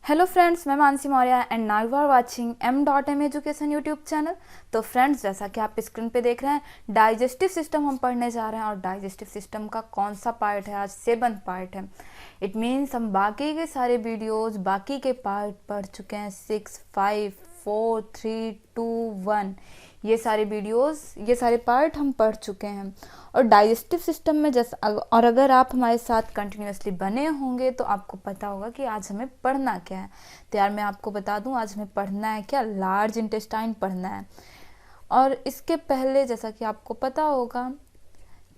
Hello friends, मैं Mansi Maurya and now you are watching m.m education YouTube channel. तो friends, जैसा कि आप स्क्रीन पे देख रहे हैं, डाइजेस्टिव सिस्टम हम पढ़ने जा रहे हैं। और डाइजेस्टिव सिस्टम का कौन सा पार्ट है? आज 7th पार्ट है। इट मीन्स हम बाकी के सारे वीडियोस, बाकी के पार्ट पढ़ चुके हैं। 6, 5, 4, 3, 2, 1 ये सारे वीडियोस, ये सारे पार्ट हम पढ़ चुके हैं। और डाइजेस्टिव सिस्टम में जैसा, और अगर आप हमारे साथ कंटिन्यूसली बने होंगे तो आपको पता होगा कि आज हमें पढ़ना क्या है। तो यार मैं आपको बता दूं, आज हमें पढ़ना है क्या? लार्ज इंटेस्टाइन पढ़ना है। और इसके पहले जैसा कि आपको पता होगा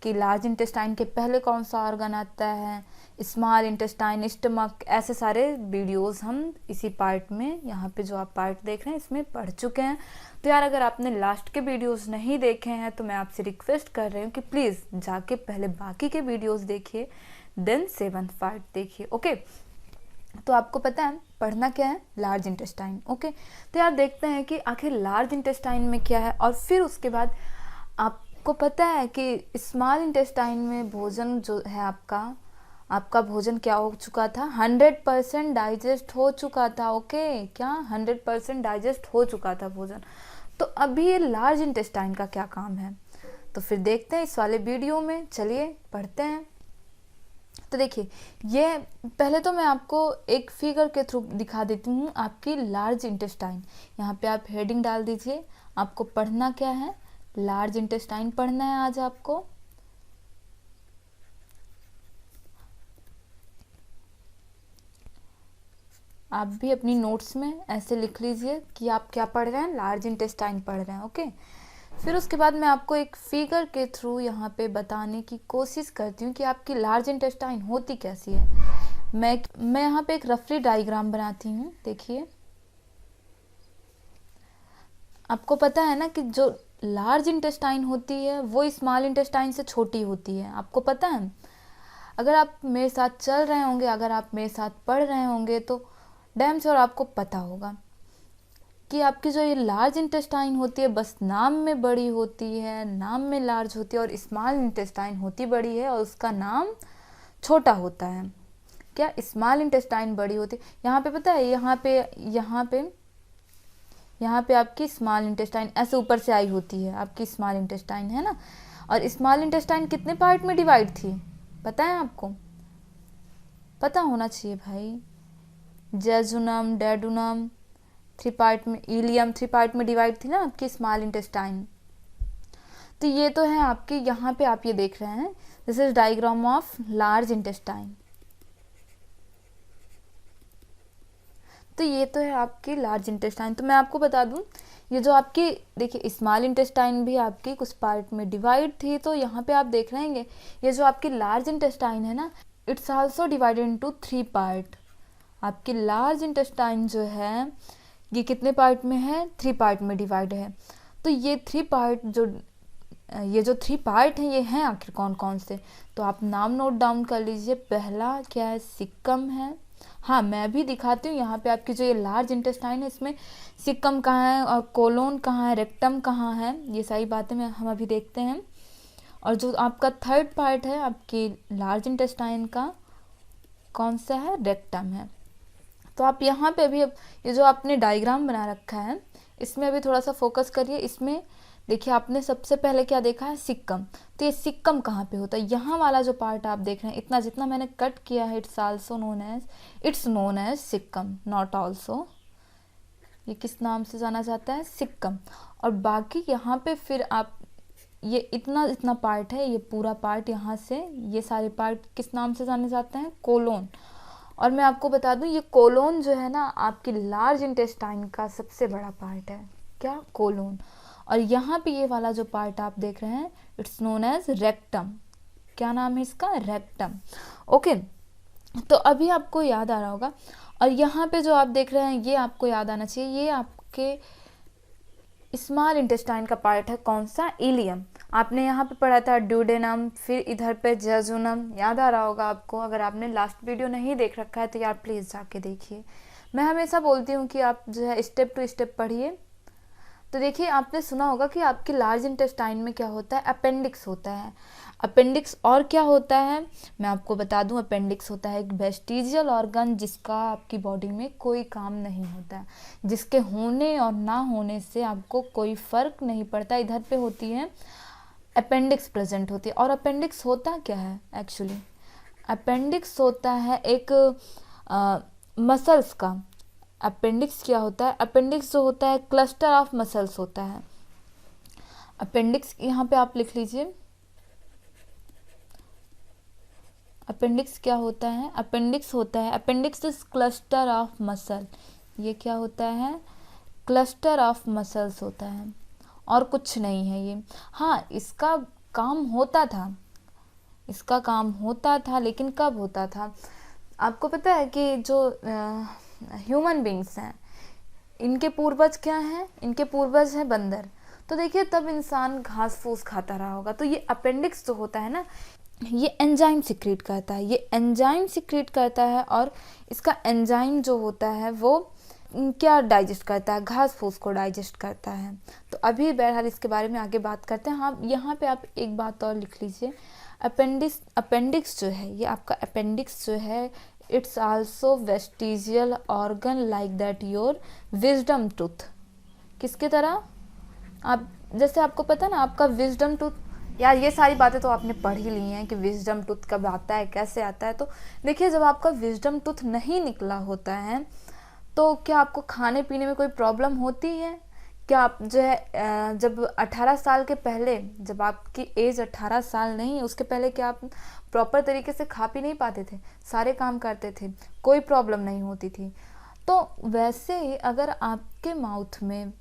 कि लार्ज इंटेस्टाइन के पहले कौन सा ऑर्गन आता है, स्मॉल इंटेस्टाइन, स्टमक, ऐसे सारे वीडियोस हम इसी पार्ट में, यहाँ पे जो आप पार्ट देख रहे हैं, इसमें पढ़ चुके हैं। तो यार अगर आपने लास्ट के वीडियोस नहीं देखे हैं तो मैं आपसे रिक्वेस्ट कर रही हूँ कि प्लीज़ जाके पहले बाकी के वीडियोस देखिए, देन 7th पार्ट देखिए। ओके, तो आपको पता है पढ़ना क्या है? Large intestine. ओके, तो यार देखते हैं कि आखिर लार्ज इंटेस्टाइन में क्या है। और फिर उसके बाद आपको पता है कि स्मॉल इंटेस्टाइन में भोजन जो है आपका भोजन क्या हो चुका था? 100% डाइजेस्ट हो चुका था। ओके, क्या 100% डाइजेस्ट हो चुका था भोजन। तो अभी ये लार्ज इंटेस्टाइन का क्या काम है, तो फिर देखते हैं इस वाले वीडियो में। चलिए पढ़ते हैं। तो देखिए, ये पहले तो मैं आपको एक फिगर के थ्रू दिखा देती हूँ आपकी लार्ज इंटेस्टाइन। यहाँ पे आप हेडिंग डाल दीजिए। आपको पढ़ना क्या है? लार्ज इंटेस्टाइन पढ़ना है आज आपको। आप भी अपनी नोट्स में ऐसे लिख लीजिए कि आप क्या पढ़ रहे हैं, लार्ज इंटेस्टाइन पढ़ रहे हैं। ओके, फिर उसके बाद मैं आपको एक फिगर के थ्रू यहाँ पे बताने की कोशिश करती हूँ कि आपकी लार्ज इंटेस्टाइन होती कैसी है। मैं यहाँ पे एक रफली डायग्राम बनाती हूँ। देखिए, आपको पता है ना कि जो लार्ज इंटेस्टाइन होती है वो स्मॉल इंटेस्टाइन से छोटी होती है। आपको पता है? अगर आप मेरे साथ चल रहे होंगे, अगर आप मेरे साथ पढ़ रहे होंगे तो डैम श्योर आपको पता होगा कि आपकी जो ये लार्ज इंटेस्टाइन होती है बस नाम में बड़ी होती है, नाम में लार्ज होती है, और स्मॉल इंटेस्टाइन होती बड़ी है और उसका नाम छोटा होता है। क्या? स्मॉल इंटेस्टाइन बड़ी होती है। यहाँ पे पता है, यहाँ पे आपकी स्मॉल इंटेस्टाइन ऐसे ऊपर से आई होती है, आपकी स्मॉल इंटेस्टाइन है ना। और स्मॉल इंटेस्टाइन कितने पार्ट में डिवाइड थी पता है आपको? पता होना चाहिए भाई। जेजुनम, डेडुनम 3 पार्ट में, इलियम 3 पार्ट में डिवाइड थी ना आपकी स्मॉल इंटेस्टाइन। तो ये तो है आपकी, यहाँ पे आप ये देख रहे हैं, this is diagram of large intestine. तो ये तो है आपकी लार्ज इंटेस्टाइन। तो मैं आपको बता दूं, ये जो आपकी देखिए स्मॉल इंटेस्टाइन भी आपकी कुछ पार्ट में डिवाइड थी। तो यहाँ पे आप देख रहे हैं ये जो आपकी लार्ज इंटेस्टाइन है ना, it's also divided into 3 part. आपकी लार्ज इंटेस्टाइन जो है ये कितने पार्ट में है? 3 पार्ट में डिवाइड है। तो ये 3 पार्ट ये जो 3 पार्ट हैं ये हैं आखिर कौन कौन से? तो आप नाम नोट डाउन कर लीजिए। पहला क्या है? सिक्कम है। हाँ, मैं भी दिखाती हूँ यहाँ पे आपकी जो ये लार्ज इंटेस्टाइन है इसमें सिक्कम कहाँ है और कोलोन कहाँ है, रेक्टम कहाँ है, ये सारी बातें हम अभी देखते हैं। और जो आपका 3rd पार्ट है आपकी लार्ज इंटेस्टाइन का, कौन सा है? रेक्टम है। तो आप यहाँ पे अभी ये जो आपने डायग्राम बना रखा है इसमें अभी थोड़ा सा फोकस करिए। इसमें देखिए, आपने सबसे पहले क्या देखा है? सिक्कम। तो ये सिक्कम कहाँ पे होता है? यहाँ वाला जो पार्ट आप देख रहे हैं, इतना जितना मैंने कट किया है, it's known as caecum, not also. ये किस नाम से जाना जाता है? सिक्कम। और बाकी यहाँ पे फिर आप ये इतना पार्ट है, ये पूरा पार्ट यहाँ से, ये सारे पार्ट किस नाम से जाने जाते हैं? कोलोन। और मैं आपको बता दूं, ये कोलोन जो है ना आपकी लार्ज इंटेस्टाइन का सबसे बड़ा पार्ट है। क्या? कोलोन। और यहाँ पे ये वाला जो पार्ट आप देख रहे हैं, इट्स नोन एज रेक्टम। क्या नाम है इसका? रेक्टम। ओके, तो अभी आपको याद आ रहा होगा। और यहाँ पे जो आप देख रहे हैं ये आपको याद आना चाहिए, ये आपके स्मॉल इंटेस्टाइन का पार्ट है। कौन सा? इलियम। आपने यहाँ पे पढ़ा था ड्यूडेनम, फिर इधर पे जेजुनम, याद आ रहा होगा आपको। अगर आपने लास्ट वीडियो नहीं देख रखा है तो यार प्लीज़ जाके देखिए। मैं हमेशा बोलती हूँ कि आप जो है स्टेप टू स्टेप पढ़िए। तो देखिए, आपने सुना होगा कि आपकी लार्ज इंटेस्टाइन में क्या होता है? अपेंडिक्स होता है। अपेंडिक्स और क्या होता है मैं आपको बता दूं, अपेंडिक्स होता है एक वेस्टिजियल ऑर्गन जिसका आपकी बॉडी में कोई काम नहीं होता है, जिसके होने और ना होने से आपको कोई फर्क नहीं पड़ता। इधर पे होती है अपेंडिक्स प्रेजेंट होती है। और अपेंडिक्स होता क्या है एक्चुअली, अपेंडिक्स होता है एक मसल्स का। अपेंडिक्स क्या होता है, अपेंडिक्स जो होता है क्लस्टर ऑफ मसल्स होता है। अपेंडिक्स यहाँ पे आप लिख लीजिए, अपेंडिक्स क्या होता है, अपेंडिक्स होता है, appendix is cluster of muscle. ये क्या होता है, क्लस्टर ऑफ मसल्स होता है और कुछ नहीं है ये। हाँ, इसका काम होता था, इसका काम होता था, लेकिन कब होता था आपको पता है कि जो ह्यूमन बींग्स हैं इनके पूर्वज क्या हैं, इनके पूर्वज हैं बंदर। तो देखिए तब इंसान घास फूस खाता रहा होगा, तो ये अपेंडिक्स जो होता है ना ये एंजाइम सिक्रीट करता है, ये एंजाइम सिक्रीट करता है। और इसका एंजाइम जो होता है वो क्या डाइजेस्ट करता है, घास फूस को डाइजेस्ट करता है। तो अभी बहरहाल इसके बारे में आगे बात करते हैं। हाँ, यहाँ पे आप एक बात और लिख लीजिए, अपेंडिक्स जो है, ये आपका अपेंडिक्स जो है it's also vestigial organ like that your wisdom tooth. किसकी तरह, आप जैसे आपको पता है ना आपका विजडम टूथ, यार ये सारी बातें तो आपने पढ़ ही ली हैं कि विजडम टूथ कब आता है, कैसे आता है। तो देखिए जब आपका विजडम टूथ नहीं निकला होता है तो क्या आपको खाने पीने में कोई प्रॉब्लम होती है? क्या आप जो है जब 18 साल के पहले, जब आपकी एज 18 साल नहीं उसके पहले क्या आप प्रॉपर तरीके से खा पी नहीं पाते थे, सारे काम करते थे, कोई प्रॉब्लम नहीं होती थी? तो वैसे ही अगर आपके माउथ में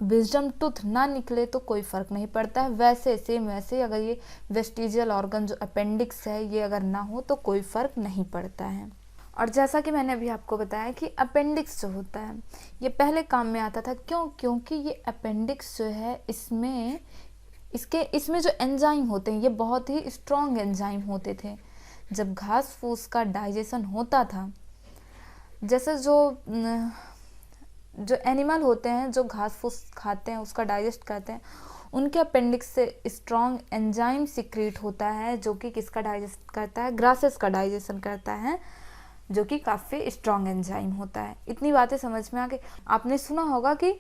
विजडम टूथ ना निकले तो कोई फ़र्क नहीं पड़ता है। वैसे सेम वैसे अगर ये वेस्टिजियल ऑर्गन जो अपेंडिक्स है ये अगर ना हो तो कोई फ़र्क नहीं पड़ता है। और जैसा कि मैंने अभी आपको बताया कि अपेंडिक्स जो होता है ये पहले काम में आता था, क्यों? क्योंकि ये अपेंडिक्स जो है इसमें जो एंजाइम होते हैं ये बहुत ही स्ट्रॉन्ग एंजाइम होते थे। जब घास फूस का डाइजेशन होता था, जैसे जो एनिमल होते हैं जो घास फूस खाते हैं उसका डाइजेस्ट करते हैं, उनके अपेंडिक्स से स्ट्रॉन्ग एंजाइम सिक्रीट होता है जो कि किसका डाइजेस्ट करता है, ग्रासेस का डाइजेशन करता है, जो कि काफ़ी स्ट्रॉन्ग एंजाइम होता है। इतनी बातें समझ में आ गई। आपने सुना होगा कि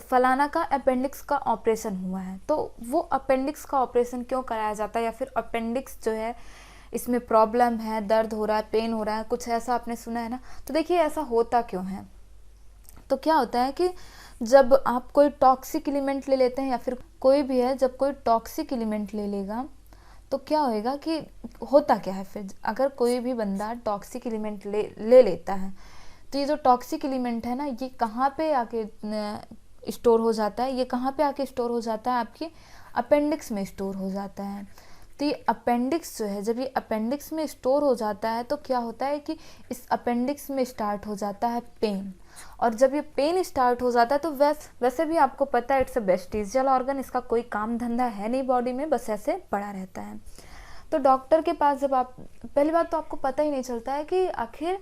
फलाना का अपेंडिक्स का ऑपरेशन हुआ है, तो वो अपेंडिक्स का ऑपरेशन क्यों कराया जाता है, या फिर अपेंडिक्स जो है इसमें प्रॉब्लम है, दर्द हो रहा है, पेन हो रहा है, कुछ ऐसा आपने सुना है ना। तो देखिए ऐसा होता क्यों है, तो क्या होता है कि जब आप कोई टॉक्सिक एलिमेंट ले लेते हैं, या फिर कोई भी है जब कोई टॉक्सिक एलिमेंट ले लेगा तो क्या होएगा कि होता क्या है, फिर अगर कोई भी बंदा टॉक्सिक एलिमेंट ले लेता है तो ये जो टॉक्सिक एलिमेंट है ना ये कहाँ पे आके स्टोर हो जाता है, ये कहाँ पे आके स्टोर हो जाता है, आपकी अपेंडिक्स में स्टोर हो जाता है। तो ये अपेंडिक्स जो है जब ये अपेंडिक्स में स्टोर हो जाता है तो क्या होता है कि इस अपेंडिक्स में स्टार्ट हो जाता है पेन। और जब ये पेन स्टार्ट हो जाता है तो वैसे भी आपको पता है इट्स अ वेस्टिजियल ऑर्गन, इसका कोई काम धंधा है नहीं बॉडी में, बस ऐसे पड़ा रहता है। तो डॉक्टर के पास जब आप, पहली बात तो आपको पता ही नहीं चलता है कि आखिर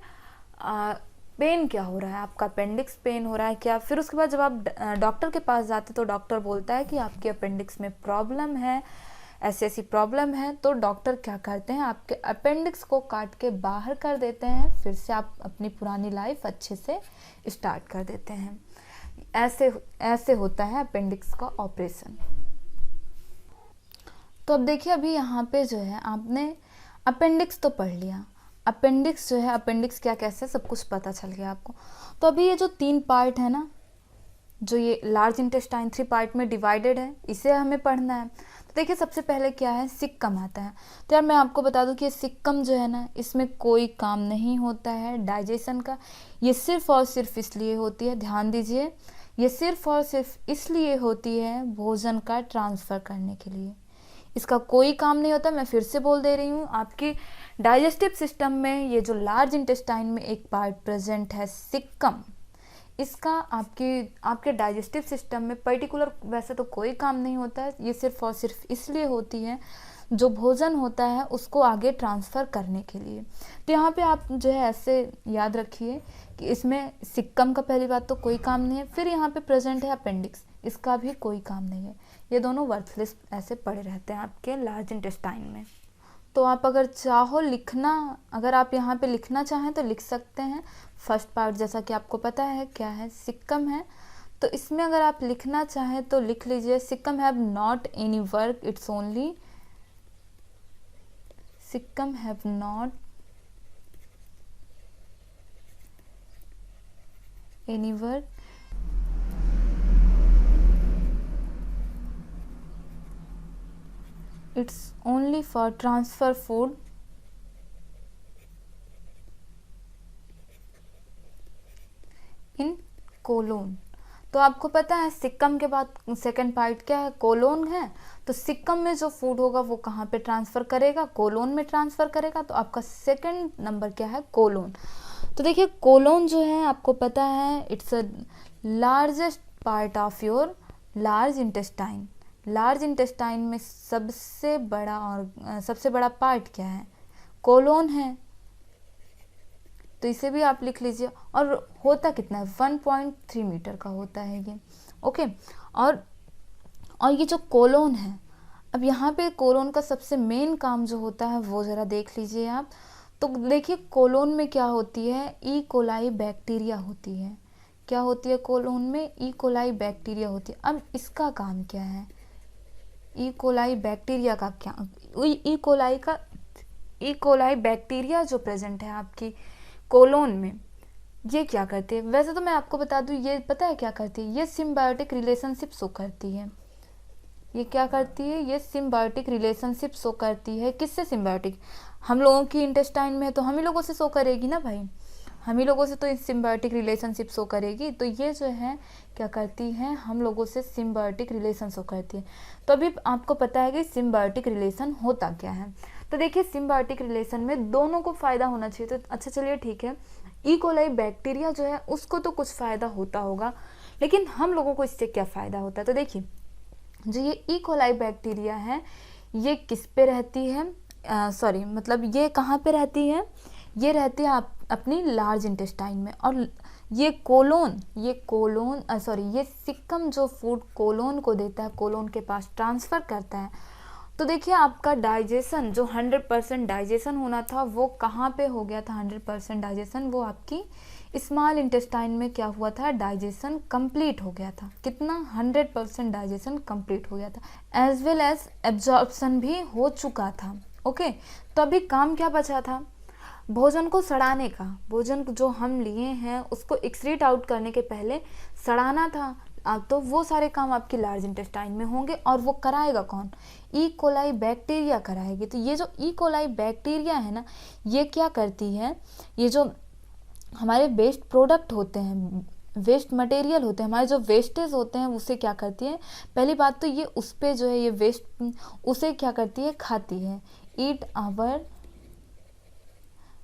पेन क्या हो रहा है, आपका अपेंडिक्स पेन हो रहा है क्या। फिर उसके बाद जब आप डॉक्टर के पास जाते तो डॉक्टर बोलता है कि आपके अपेंडिक्स में प्रॉब्लम है, ऐसी ऐसी प्रॉब्लम है। तो डॉक्टर क्या करते हैं, आपके अपेंडिक्स को काट के बाहर कर देते हैं, फिर से आप अपनी पुरानी लाइफ अच्छे से स्टार्ट कर देते हैं। ऐसे होता है अपेंडिक्स का ऑपरेशन। तो अब देखिए अभी यहाँ पे जो है आपने अपेंडिक्स तो पढ़ लिया, अपेंडिक्स जो है अपेंडिक्स क्या कैसे सब कुछ पता चल गया आपको। तो अभी ये जो 3 पार्ट है ना, जो ये लार्ज इंटेस्टाइन 3 पार्ट में डिवाइडेड है, इसे हमें पढ़ना है। तो देखिए सबसे पहले क्या है, सिक्कम आता है। तो यार मैं आपको बता दूं कि ये सिक्कम जो है ना इसमें कोई काम नहीं होता है डाइजेशन का, ये सिर्फ और सिर्फ इसलिए होती है, ध्यान दीजिए, ये सिर्फ और सिर्फ इसलिए होती है भोजन का ट्रांसफ़र करने के लिए, इसका कोई काम नहीं होता। मैं फिर से बोल दे रही हूँ, आपकी डाइजेस्टिव सिस्टम में ये जो लार्ज इंटेस्टाइन में एक पार्ट प्रेजेंट है सिक्कम, इसका आपके डाइजेस्टिव सिस्टम में पर्टिकुलर वैसे तो कोई काम नहीं होता है, ये सिर्फ और सिर्फ इसलिए होती है जो भोजन होता है उसको आगे ट्रांसफ़र करने के लिए। तो यहाँ पे आप जो है ऐसे याद रखिए कि इसमें सिक्कम का पहली बात तो कोई काम नहीं है, फिर यहाँ पे प्रेजेंट है अपेंडिक्स, इसका भी कोई काम नहीं है, ये दोनों वर्थलेस ऐसे पड़े रहते हैं आपके लार्ज इंटेस्टाइन में। तो आप अगर चाहो लिखना, अगर आप यहाँ पे लिखना चाहें तो लिख सकते हैं। फर्स्ट पार्ट जैसा कि आपको पता है क्या है, सिक्कम है, तो इसमें अगर आप लिखना चाहें तो लिख लीजिए, caecum have not any work it's only, caecum have not any work it's only for transfer food in colon. तो आपको पता है सिक्कम के बाद सेकंड पार्ट क्या है, कोलोन है। तो सिक्कम में जो फूड होगा वो कहाँ पे ट्रांसफ़र करेगा, कोलोन में ट्रांसफ़र करेगा। तो आपका सेकंड नंबर क्या है, कोलोन। तो देखिए कोलोन जो है आपको पता है it's a largest part of your large intestine. Large intestine में सबसे बड़ा पार्ट क्या है, कोलोन है। तो इसे भी आप लिख लीजिए। और होता कितना है, 1.3 मीटर का होता है ये, ओके। और ये जो कोलोन है, अब यहाँ पे कोलोन का सबसे मेन काम जो होता है वो ज़रा देख लीजिए आप। तो देखिए कोलोन में क्या होती है, ई कोलाई बैक्टीरिया होती है। क्या होती है कोलोन में, ई कोलाई बैक्टीरिया होती है। अब इसका काम क्या है, ई कोलाई बैक्टीरिया का क्या, ई कोलाई बैक्टीरिया जो प्रेजेंट है आपकी कोलोन में, ये क्या करती है। वैसे तो मैं आपको बता दूं, ये पता है क्या करती है, ये सिम्बायोटिक रिलेशनशिप शो करती है। ये क्या करती है, ये सिम्बायोटिक रिलेशनशिप शो करती है। किससे सिम्बायोटिक, हम लोगों की इंटेस्टाइन में है तो हम ही लोगों से शो करेगी ना भाई, हम ही लोगों से तो सिम्बायोटिक रिलेशनशिप शो करेगी। तो ये जो है क्या करती है, हम लोगों से सिम्बायोटिक रिलेशन शो करती है। तो अभी आपको पता है कि सिम्बायोटिक रिलेशन होता क्या है। तो देखिए सिम्बायोटिक रिलेशन में दोनों को फ़ायदा होना चाहिए। तो अच्छा चलिए ठीक है, ई कोलाई बैक्टीरिया जो है उसको तो कुछ फ़ायदा होता होगा, लेकिन हम लोगों को इससे क्या फ़ायदा होता है। तो देखिए जो ये ई कोलाई बैक्टीरिया है ये किस पे रहती है, मतलब ये कहाँ पे रहती है, ये रहती है आप अपनी लार्ज इंटेस्टाइन में। और ये सिक्कम जो फूड कोलोन को देता है, कोलोन के पास ट्रांसफ़र करता है। तो देखिए आपका डाइजेशन जो 100% डाइजेशन होना था वो कहाँ पे हो गया था, 100% डाइजेशन वो आपकी स्मॉल इंटेस्टाइन में क्या हुआ था, डाइजेशन कंप्लीट हो गया था। कितना, 100% डाइजेशन कंप्लीट हो गया था। एज वेल एज एब्जॉर्प्शन भी हो चुका था, ओके। तो अभी काम क्या बचा था, भोजन को सड़ाने का। भोजन जो हम लिए हैं उसको एक्सक्रीट आउट करने के पहले सड़ाना था। तो वो सारे काम आपकी लार्ज इंटेस्टाइन में होंगे। और वो कराएगा कौन, ई कोलाई बैक्टीरिया कराएगी। तो ये जो ई कोलाई बैक्टीरिया है ना, ये क्या करती है, ये जो हमारे वेस्ट प्रोडक्ट होते हैं, वेस्ट मटेरियल होते हैं, हमारे जो वेस्टेज होते हैं उसे क्या करती है, पहली बात तो ये उस पे जो है ये वेस्ट उसे क्या करती है, खाती है। ईट आवर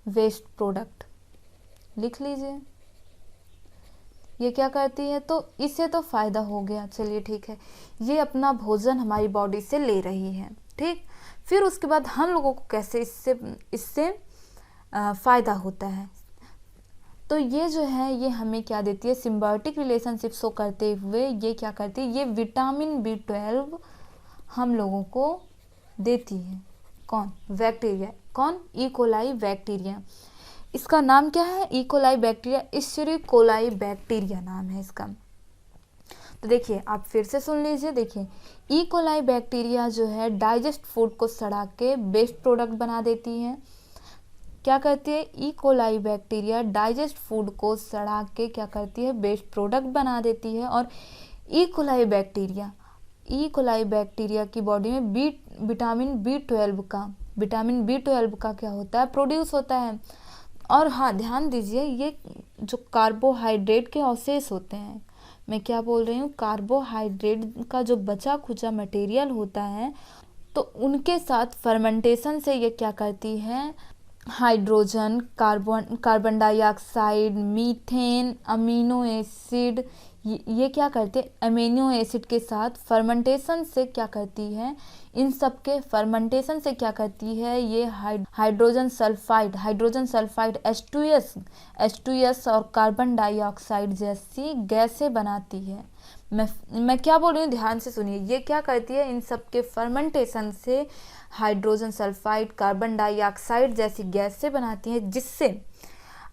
वेस्ट प्रोडक्ट, लिख लीजिए। ये क्या करती है, तो इससे तो फ़ायदा हो गया, चलिए ठीक है। ये अपना भोजन हमारी बॉडी से ले रही है, ठीक। फिर उसके बाद हम लोगों को कैसे इससे फ़ायदा होता है। तो ये जो है ये हमें क्या देती है, सिम्बायोटिक रिलेशनशिप शो करते हुए ये क्या करती है, ये विटामिन B12 हम लोगों को देती है। कौन, बैक्टीरिया, कौन, ई कोलाई बैक्टीरिया। इसका नाम क्या है, E coli bacteria, Escherichia coli bacteria नाम है इसका। तो देखिए आप फिर से सुन लीजिए, देखिए ई कोलाई बैक्टीरिया जो है डाइजेस्ट फूड को सड़ा के बेस्ट प्रोडक्ट बना देती है। क्या करती है, E coli bacteria digest food को सड़ा के क्या करती है, बेस्ट प्रोडक्ट बना देती है। और ई कोलाई बैक्टीरिया की बॉडी में विटामिन B12 का क्या होता है, प्रोड्यूस होता है। और हाँ ध्यान दीजिए, ये जो कार्बोहाइड्रेट के अवशेष होते हैं, मैं क्या बोल रही हूँ, कार्बोहाइड्रेट का जो बचा खुचा मटेरियल होता है, तो उनके साथ फर्मेंटेशन से ये क्या करती है, hydrogen, carbon dioxide, methane, amino acid, ये क्या करते हैं, अमीनो एसिड के साथ फर्मेंटेशन से क्या करती है, इन सब के फर्मेंटेशन से क्या करती है, ये हाइड्रोजन सल्फाइड H2S और कार्बन डाइऑक्साइड जैसी गैसें बनाती है। मैं क्या बोल रही हूँ, ध्यान से सुनिए। ये क्या करती है, इन सब के फर्मेंटेशन से हाइड्रोजन सल्फाइड, कार्बन डाइऑक्साइड जैसी गैस से बनाती है, जिससे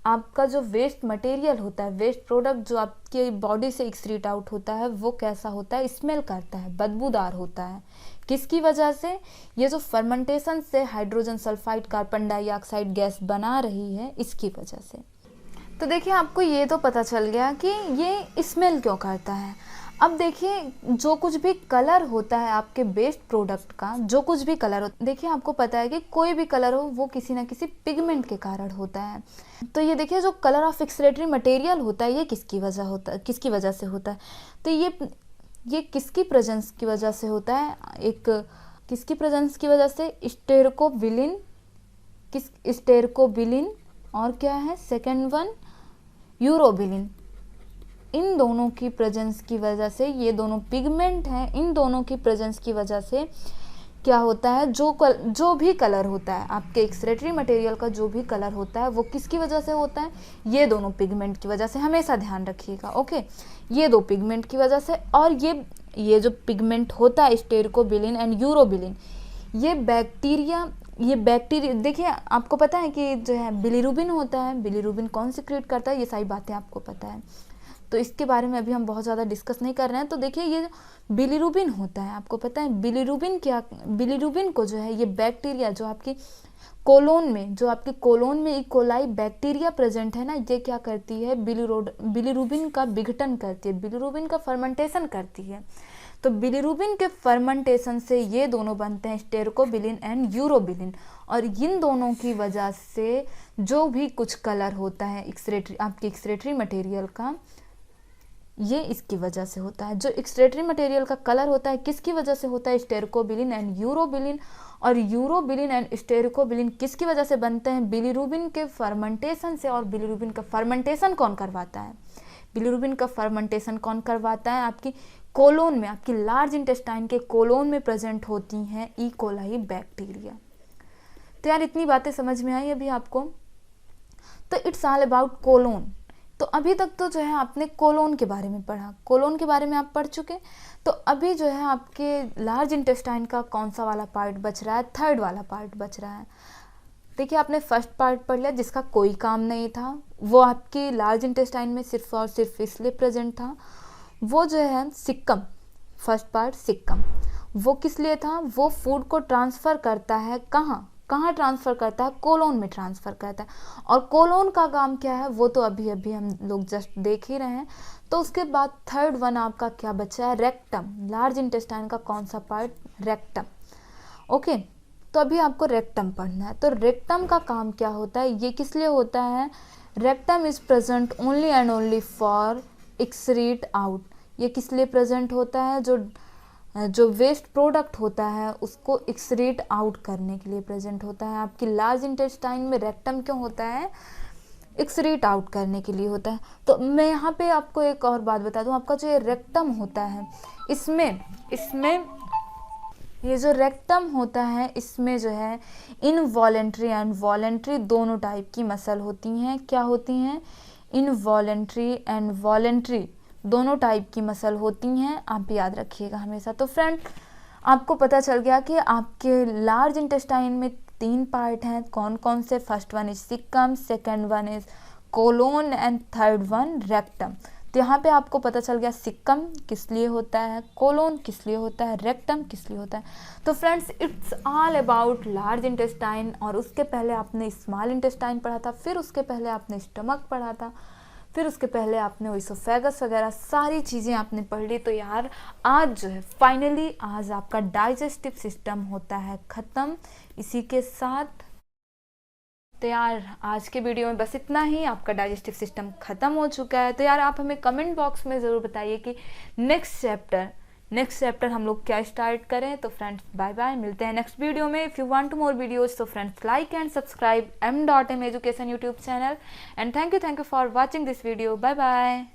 आपका जो वेस्ट मटेरियल होता है, वेस्ट प्रोडक्ट जो आपके बॉडी से एक्सक्रीट आउट होता है, वो कैसा होता है, स्मेल करता है, बदबूदार होता है। किसकी वजह से? ये जो फर्मेंटेशन से hydrogen sulphide, carbon dioxide gas बना रही है, इसकी वजह से। तो देखिए, आपको ये तो पता चल गया कि ये स्मेल क्यों करता है। अब देखिए, जो कुछ भी कलर होता है आपके वेस्ट प्रोडक्ट का, जो कुछ भी कलर हो, देखिए आपको पता है कि कोई भी कलर हो वो किसी ना किसी पिगमेंट के कारण होता है। तो ये देखिए, जो कलर ऑफ एक्सक्रीटरी मटेरियल होता है, ये किसकी वजह होता है, किसकी वजह से होता है? तो ये किसकी प्रेजेंस की वजह से होता है? एक किसकी प्रेजेंस की वजह से? स्टेरकोबिलिन, स्टेरकोबिलिन, और क्या है सेकेंड वन? यूरोबिलिन। इन दोनों की प्रेजेंस की वजह से, ये दोनों पिगमेंट हैं, इन दोनों की प्रेजेंस की वजह से क्या होता है, जो भी कलर होता है आपके एक्सक्रीटरी मटेरियल का, जो भी कलर होता है वो किसकी वजह से होता है? ये दोनों पिगमेंट की वजह से। हमेशा ध्यान रखिएगा, ओके। ये दो पिगमेंट की वजह से। और ये जो पिगमेंट होता है स्टेरकोबिलिन एंड यूरोबिलिन, ये बैक्टीरिया देखिए, आपको पता है कि जो है बिलीरुबिन होता है, बिलीरुबिन कौन सिक्रीट करता है, ये सारी बातें आपको पता है। तो इसके बारे में अभी हम बहुत ज़्यादा डिस्कस नहीं कर रहे हैं। तो देखिए, ये बिलीरुबिन होता है, आपको पता है बिलीरुबिन को जो है, ये बैक्टीरिया जो आपकी कोलोन में इकोलाई बैक्टीरिया प्रेजेंट है ना, ये क्या करती है, बिलीरुबिन का विघटन करती है, बिलीरुबिन का फर्मेंटेशन करती है। तो बिलीरुबिन के फर्मेंटेशन से ये दोनों बनते हैं स्टेरकोबिलिन एंड यूरोबिलिन। और इन दोनों की वजह से जो भी कुछ कलर होता है आपके एक्सक्रीटरी मटेरियल का, ये इसकी वजह से होता है। जो एक्सक्रीटरी मटेरियल का कलर होता है, किसकी वजह से होता है? Stercobilin and urobilin. और यूरोबिलिन एंड स्टेरकोबिलिन किसकी वजह से बनते हैं? बिलीरुबिन के फर्मेंटेशन से। और बिलीरुबिन का फर्मेंटेशन कौन करवाता है? बिलीरुबिन का फर्मेंटेशन कौन करवाता है? आपकी कोलोन में, आपकी लार्ज इंटेस्टाइन के कोलोन में प्रेजेंट होती हैं ई कोलाई बैक्टीरिया। तो यार, इतनी बातें समझ में आई अभी आपको? तो इट्स ऑल अबाउट कोलोन। तो अभी तक तो जो है आपने कोलोन के बारे में पढ़ा, कोलोन के बारे में आप पढ़ चुके। तो अभी जो है आपके लार्ज इंटेस्टाइन का कौन सा वाला पार्ट बच रहा है? थर्ड वाला पार्ट बच रहा है। देखिए, आपने फर्स्ट पार्ट पढ़ लिया जिसका कोई काम नहीं था, वो आपके लार्ज इंटेस्टाइन में सिर्फ और सिर्फ इसलिए प्रेजेंट था। वो जो है सिक्कम, फर्स्ट पार्ट सिक्कम, वो किस लिए था? वो फूड को ट्रांसफ़र करता है, कहाँ ट्रांसफ़र करता है? कोलोन में ट्रांसफ़र करता है। और कोलोन का काम क्या है, वो तो अभी हम लोग जस्ट देख ही रहे हैं। तो उसके बाद थर्ड वन आपका क्या बचा है? रेक्टम। लार्ज इंटेस्टाइन का कौन सा पार्ट? रेक्टम। ओके, तो अभी आपको रेक्टम पढ़ना है। तो रेक्टम का काम क्या होता है, ये किस लिए होता है? Rectum is present only and only for excrete out. ये किस लिए प्रेजेंट होता है? जो वेस्ट प्रोडक्ट होता है उसको एक्सक्रीट आउट करने के लिए प्रेजेंट होता है। आपकी लार्ज इंटेस्टाइन में रेक्टम क्यों होता है? एक्सक्रीट आउट करने के लिए होता है। तो मैं यहाँ पे आपको एक और बात बता दूँ, आपका जो ये रेक्टम होता है, इसमें ये जो रेक्टम होता है, इसमें जो है इनवॉलेंट्री एंड वॉलेंट्री दोनों टाइप की मसल होती हैं। क्या होती हैं? इनवॉलेंट्री एंड वॉलेंट्री दोनों टाइप की मसल होती हैं, आप याद रखिएगा हमेशा। तो फ्रेंड, आपको पता चल गया कि आपके लार्ज इंटेस्टाइन में 3 पार्ट हैं। कौन कौन से? First one is caecum, second one is colon and third one rectum. तो यहाँ पे आपको पता चल गया सिक्कम किस लिए होता है, कोलोन किस लिए होता है, रेक्टम किस लिए होता है। तो friends, it's all about large intestine. और उसके पहले आपने स्मॉल इंटेस्टाइन पढ़ा था, फिर उसके पहले आपने स्टमक पढ़ा था, फिर उसके पहले आपने ओइसोफेगस वगैरह सारी चीज़ें आपने पढ़ ली। तो यार, आज जो है फाइनली आज आपका डाइजेस्टिव सिस्टम होता है ख़त्म। इसी के साथ तो यार, आज के वीडियो में बस इतना ही। आपका डाइजेस्टिव सिस्टम ख़त्म हो चुका है। तो यार, आप हमें कमेंट बॉक्स में ज़रूर बताइए कि नेक्स्ट चैप्टर हम लोग क्या स्टार्ट करें। तो फ्रेंड्स, बाय बाय, मिलते हैं नेक्स्ट वीडियो में। If you want more videos, तो friends like and subscribe m.m Education YouTube channel. And thank you for watching this video. Bye bye.